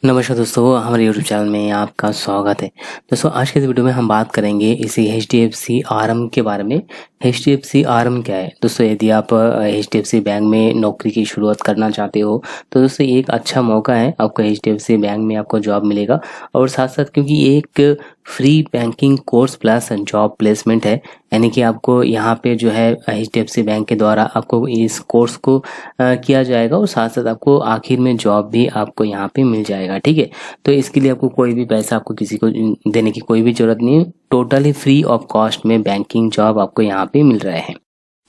नमस्कार दोस्तों, हमारे यूट्यूब चैनल में आपका स्वागत है। दोस्तों आज के इस वीडियो में हम बात करेंगे इसी HDFC RM के बारे में। HDFC RM क्या है दोस्तों? यदि आप HDFC बैंक में नौकरी की शुरुआत करना चाहते हो तो दोस्तों ये एक अच्छा मौका है, आपको HDFC बैंक में आपको जॉब मिलेगा। और साथ साथ क्योंकि ये एक free banking course plus job placement है, यानी कि आपको यहाँ पे जो है HDFC बैंक के द्वारा आपको इस कोर्स को किया जाएगा और साथ साथ आपको आखिर में जॉब भी आपको यहाँ पे मिल जाएगा। ठीक है, तो इसके लिए आपको कोई भी पैसा आपको किसी को देने की कोई भी जरूरत नहीं है। टोटली फ्री ऑफ कॉस्ट में बैंकिंग जॉब आपको यहाँ पे मिल रहे हैं।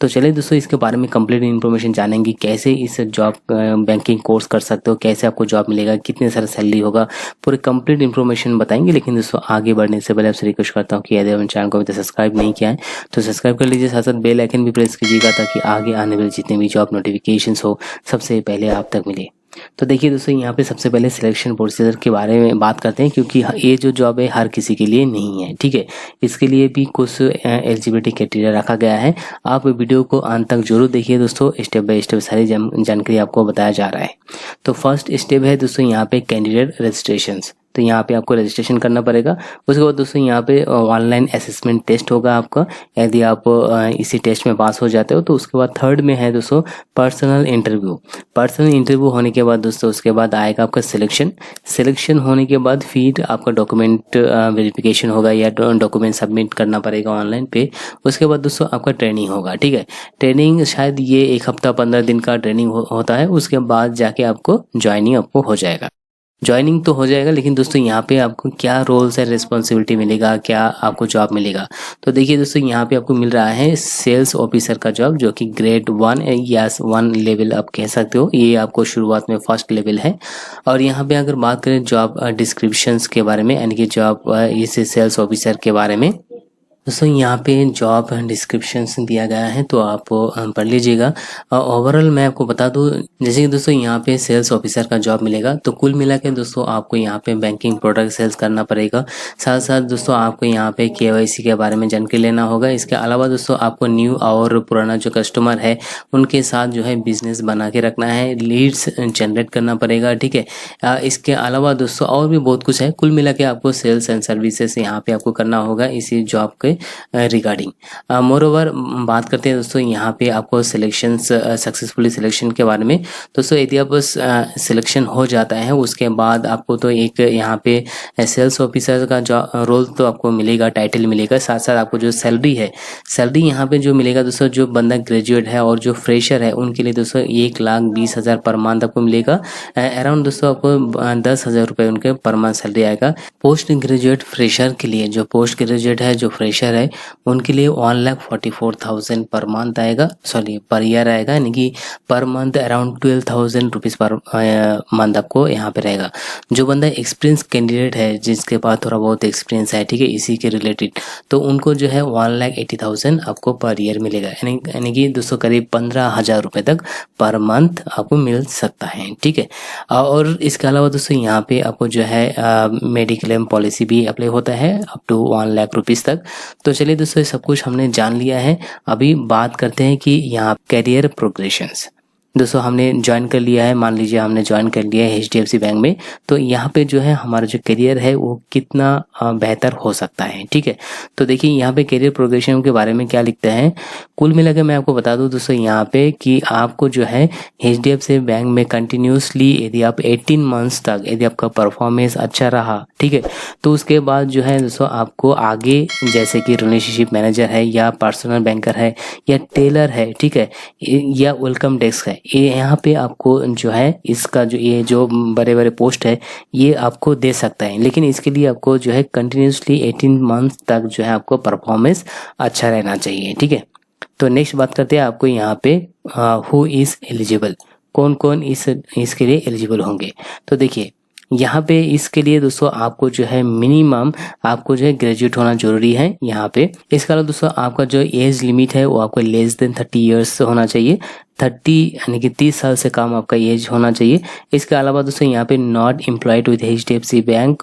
तो चलिए दोस्तों इसके बारे में कंप्लीट इन्फॉर्मेशन जानेंगे, कैसे इस जॉब बैंकिंग कोर्स कर सकते हो, कैसे आपको जॉब मिलेगा, कितने सारा सैलरी होगा, पूरे कंप्लीट इन्फॉर्मेशन बताएंगे। लेकिन दोस्तों आगे बढ़ने से पहले आपसे रिक्वेस्ट करता हूँ कि यदि आपने चैनल को अभी तक सब्सक्राइब नहीं किया है तो सब्सक्राइब कर लीजिए, साथ साथ बेल आइकन भी प्रेस कीजिएगा ताकि आगे आने वाले जितने भी जॉब नोटिफिकेशन हो सबसे पहले आप तक मिले। तो देखिए दोस्तों यहाँ पे सबसे पहले सिलेक्शन प्रोसीजर के बारे में बात करते हैं, क्योंकि ये जो जॉब है हर किसी के लिए नहीं है। ठीक है, इसके लिए भी कुछ एलिजिबिलिटी क्राइटेरिया रखा गया है। आप वीडियो को अंत तक जरूर देखिए दोस्तों, स्टेप बाय स्टेप सारी जानकारी आपको बताया जा रहा है। तो फर्स्ट स्टेप है दोस्तों यहाँ पे कैंडिडेट रजिस्ट्रेशन। तो यहाँ पे आपको रजिस्ट्रेशन करना पड़ेगा। उसके बाद दोस्तों यहाँ पे ऑनलाइन असेसमेंट टेस्ट होगा आपका। यदि आप इसी टेस्ट में पास हो जाते हो तो उसके बाद थर्ड में है दोस्तों पर्सनल इंटरव्यू। पर्सनल इंटरव्यू होने के बाद दोस्तों उसके बाद आएगा आपका सिलेक्शन होने के बाद फिर आपका डॉक्यूमेंट वेरिफिकेशन होगा या डॉक्यूमेंट सबमिट करना पड़ेगा ऑनलाइन पे। उसके बाद दोस्तों आपका ट्रेनिंग होगा। ठीक है, ट्रेनिंग शायद ये 1 हफ्ता 15 दिन का ट्रेनिंग होता है। उसके बाद जाके आपको ज्वाइनिंग आपको हो जाएगा। ज्वाइनिंग तो हो जाएगा, लेकिन दोस्तों यहाँ पे आपको क्या रोल्स एंड रिस्पॉन्सिबिलिटी मिलेगा, क्या आपको जॉब मिलेगा? तो देखिए दोस्तों यहाँ पे आपको मिल रहा है सेल्स ऑफिसर का जॉब, जो कि ग्रेड 1 या 1 लेवल आप कह सकते हो। ये आपको शुरुआत में फर्स्ट लेवल है। और यहाँ पे अगर बात करें जॉब डिस्क्रिप्शंस के बारे में, यानी कि जॉब इस सेल्स ऑफिसर के बारे में, दोस्तों यहाँ पे जॉब डिस्क्रिप्शन दिया गया है तो आप पढ़ लीजिएगा। ओवरऑल मैं आपको बता दूं, जैसे कि दोस्तों यहाँ पे सेल्स ऑफिसर का जॉब मिलेगा तो कुल मिला के दोस्तों आपको यहाँ पे बैंकिंग प्रोडक्ट सेल्स करना पड़ेगा। साथ साथ दोस्तों आपको यहाँ पे KYC के बारे में जानकारी लेना होगा। इसके अलावा दोस्तों आपको न्यू और पुराना जो कस्टमर है उनके साथ जो है बिजनेस बना के रखना है, लीड्स जनरेट करना पड़ेगा। ठीक है, इसके अलावा दोस्तों और भी बहुत कुछ है। कुल मिला के आपको सेल्स एंड सर्विसेज यहाँ पे आपको करना होगा इसी जॉब के रिगार्डिंग। मोर ओवर बात करते हैं दोस्तों यहाँ पे आपको सिलेक्शन सक्सेसफुली सिलेक्शन के बारे में। दोस्तों यदि आप सिलेक्शन हो जाता है उसके बाद आपको तो एक यहाँ पे सेल्स ऑफिसर का जो रोल तो आपको मिलेगा, टाइटल मिलेगा। साथ साथ आपको जो सैलरी है, सैलरी यहाँ पे जो मिलेगा दोस्तों, जो बंदा ग्रेजुएट है और जो फ्रेशर है उनके लिए दोस्तों 1,20,000 पर मंथ आपको मिलेगा। अराउंड दोस्तों आपको 10,000 रुपये उनके पर मंथ सैलरी आएगा। पोस्ट ग्रेजुएट फ्रेशर के लिए, जो पोस्ट ग्रेजुएट है जो फ्रेशर है उनके लिए 1,44,000 पर मंथ आएगा, सॉरी पर ईयर आएगा, यानी कि per month around 12,000 rupees per month आपको यहाँ पे रहेगा। जो बंदा एक्सपीरियंस कैंडिडेट है जिसके पास थोड़ा बहुत एक्सपीरियंस है, ठीक है, इसी के रिलेटेड, तो उनको जो है 1,80,000 आपको पर ईयर मिलेगा, यानी कि दोस्तों करीब 15,000 रुपये तक पर मंथ आपको मिल सकता है। ठीक है, और इसके अलावा दोस्तों यहाँ पे आपको जो है मेडिक्लेम पॉलिसी भी अप्लाई होता है अप टू 1 लाख रुपीज़ तक। तो चलिए दोस्तों सब कुछ हमने जान लिया है। अभी बात करते हैं कि यहाँ कैरियर प्रोग्रेशंस। दोस्तों हमने ज्वाइन कर लिया है, मान लीजिए हमने ज्वाइन कर लिया है HDFC बैंक में, तो यहाँ पे जो है हमारा जो करियर है वो कितना बेहतर हो सकता है। ठीक है, तो देखिए यहाँ पे करियर प्रोग्रेशन के बारे में क्या लिखता है। कुल मिलाकर मैं आपको बता दूं दोस्तों यहाँ पे कि आपको जो है HDFC बैंक में कंटिन्यूसली यदि आप 18 मंथ्स तक यदि आपका परफॉर्मेंस अच्छा रहा, ठीक है, तो उसके बाद जो है दोस्तों आपको आगे जैसे कि रिलेशनशिप मैनेजर है या पर्सनल बैंकर है या टेलर है, ठीक है, या वेलकम डेस्क है, ये यहाँ पे आपको जो है इसका जो ये जो बड़े बड़े पोस्ट है ये आपको दे सकता है। लेकिन इसके लिए आपको जो है कंटिन्यूसली 18 मंथ तक जो है आपको परफॉर्मेंस अच्छा रहना चाहिए। ठीक है, तो नेक्स्ट बात करते हैं आपको यहाँ पे हु इज एलिजिबल, कौन कौन इसके लिए एलिजिबल होंगे। तो देखिए यहाँ पे इसके लिए दोस्तों आपको जो है मिनिमम आपको जो है ग्रेजुएट होना जरूरी है यहाँ पे। इसके अलावा दोस्तों आपका जो एज लिमिट है वो आपको लेस देन 30 ईयर्स होना चाहिए, 30 यानी कि 30 साल से कम आपका एज होना चाहिए। इसके अलावा दोस्तों यहाँ पे not employed with HDFC bank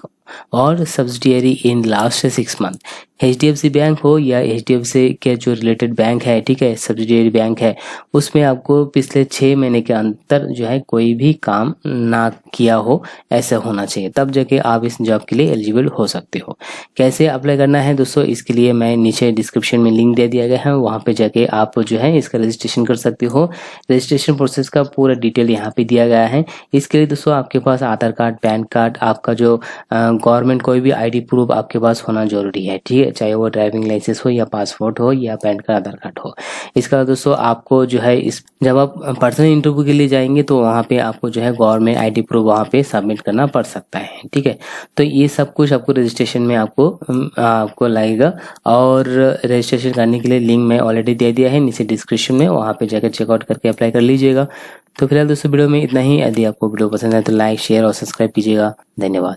और subsidiary in last 6 month. HDFC bank हो या HDFC के जो रिलेटेड बैंक है, ठीक है, सब्सिडियरी बैंक है, उसमें आपको पिछले 6 महीने के अंतर जो है कोई भी काम ना किया हो, ऐसा होना चाहिए, तब जाके आप इस जॉब के लिए एलिजिबल हो सकते हो। कैसे अप्लाई करना है दोस्तों, इसके लिए मैं नीचे डिस्क्रिप्शन में लिंक दे दिया गया है, वहाँ पे जाके आप जो है इसका रजिस्ट्रेशन कर सकते हो। रजिस्ट्रेशन प्रोसेस का पूरा डिटेल यहाँ पे दिया गया है। इसके लिए दोस्तों आपके पास आधार कार्ड, पैन कार्ड, आपका जो गवर्नमेंट कोई भी ID प्रूफ आपके पास होना जरूरी है, ठीक है, चाहे वो ड्राइविंग लाइसेंस हो या पासपोर्ट हो या पैन कार्ड, आधार कार्ड हो। इसका दोस्तों आपको जो है इस जब आप पर्सनल इंटरव्यू के लिए जाएंगे तो वहाँ पे आपको जो है गवर्नमेंट ID प्रूफ वहाँ पे सबमिट करना पड़ सकता है, ठीक है। तो ये सब कुछ आपको रजिस्ट्रेशन में आपको लगेगा, और रजिस्ट्रेशन करने के लिए लिंक मैं ऑलरेडी दे दिया है नीचे डिस्क्रिप्शन में, वहाँ पे जाकर चेकआउट करके अप्लाई कर लीजिएगा। तो फिलहाल दोस्तों वीडियो में इतना ही। यदि आपको वीडियो पसंद है तो लाइक, शेयर और सब्सक्राइब कीजिएगा। धन्यवाद।